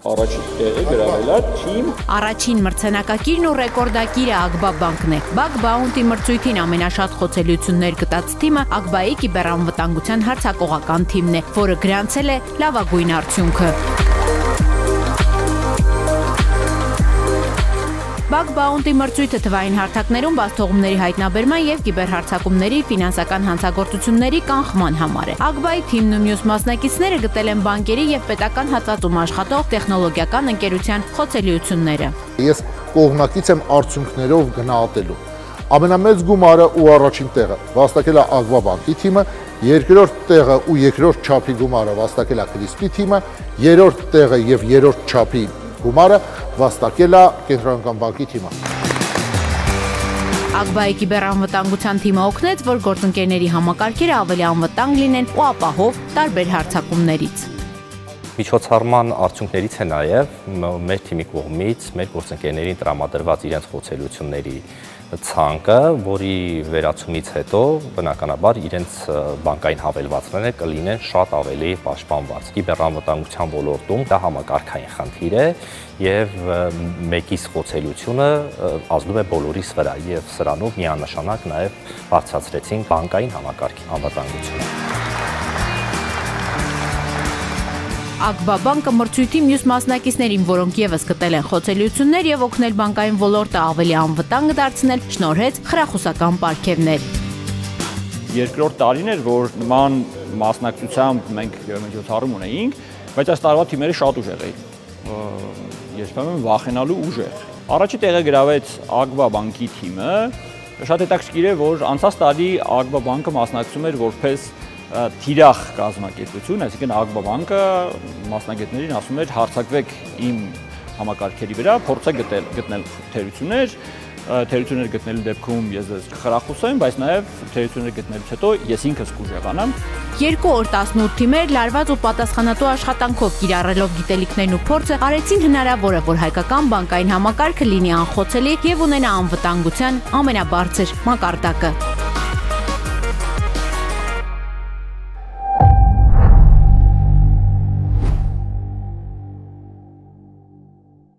Առաջին տեղը գրավել է թիմ։ Առաջին մրցանակակիրն ու ռեկորդակիրը Ակբա բանկն է։ Bug Bounty մրցույթին ամենաշատ խոցելիություններ գտած թիմը Ակբայի կիբերանվտանգության հարձակողական թիմն է, որը գրանցել է լավագույն արդյունքը։ Bug Bounty մրցույթը թվային հարթակներում բացթողումների հայտնաբերման եւ կիբերհարձակումների ֆինանսական հանցագործությունների կանխման համար է։ Ակբայի թիմն ու մյուս մասնակիցները գտել են բանկերի եւ պետական հատվածում աշխատող տեխնոլոգիական ընկերության խոցելիությունները։ Ես կողմնակից եմ արդյունքներով գնահատելու։ Ամենամեծ գումարը ու առաջին տեղը վաստակել է Ակբա բանկի թիմը, երկրորդ տեղը ու երկրորդ չափի գումարը վաստակել է Կրիսպի թիմը, երրորդ տեղը եւ երրորդ չափի գումարը վաստակել է Կենտրոնական բանկի թիմը։ Ակբայի կիբերանվտանգության թիմը օգնեց, որ գործընկերների համակարգերը ավելի անվտանգ լինեն ու ապահով տարբեր հարձակումներից։ Միջոցառման արդյունքներից է նաև մեր թիմի կողմից մեր գործընկերներին տրամադրված իրենց խոցելիությունների ցանկը, որի վերացումից հետո բնականաբար իրենց բանկային հավելվածները կլինեն շատ ավելի պաշտպանված։ Կիբերանվտանգության ոլորտում դա համակարգային խնդիր է եւ մեկից խոցելիությունը ազդում է բոլորիս վրա եւ սրանով միանշանակ նաև բարձրացրեցին բանկային համակարգի անվտանգությունը։ Ակբա բանկը մրցույթի մյուս մասնակիցներին, որոնք եւս գտել են խոցելիություններ եւ օգնել բանկային ոլորտը ավելի անվտանգ դարձնել, շնորհեց խրախուսական պարգևներ։ Երկրորդ տարին էր, որ նման մասնակցությամբ մենք միջոցառում ունեինք, բայց այս տարվա թիմերը շատ ուժեղ էին։ Երբեմն վախենալու ուժեղ։ Առաջի տեղը գրավեց Ակբա բանկի թիմը։ Շատ հետաքրքիր է, որ անցած տարի Ակբա բանկը մասնակցում էր որպես թիրախ կազմակերպություն, այսինքն Ակբա բանկը մասնագետներին ասում էր հարձակվեք իմ համակարգերի վրա, փորձեք գտնել թերություններ գտնելու դեպքում ես ձեզ կխրախուսեմ, բայց նաև թերություններ գտնելուց հետո ես ինքս կուժեղանամ։ 2 օր 18 թիմեր լարված ու պատասխանատու աշխատանքով կիրառելով գիտելիքներն ու փորձը արեցին հնարավորը, որ հայկական բանկային համակարգը լինի անխոցելի եւ ունենա անվտանգության ամենաբարձր մակարդակը։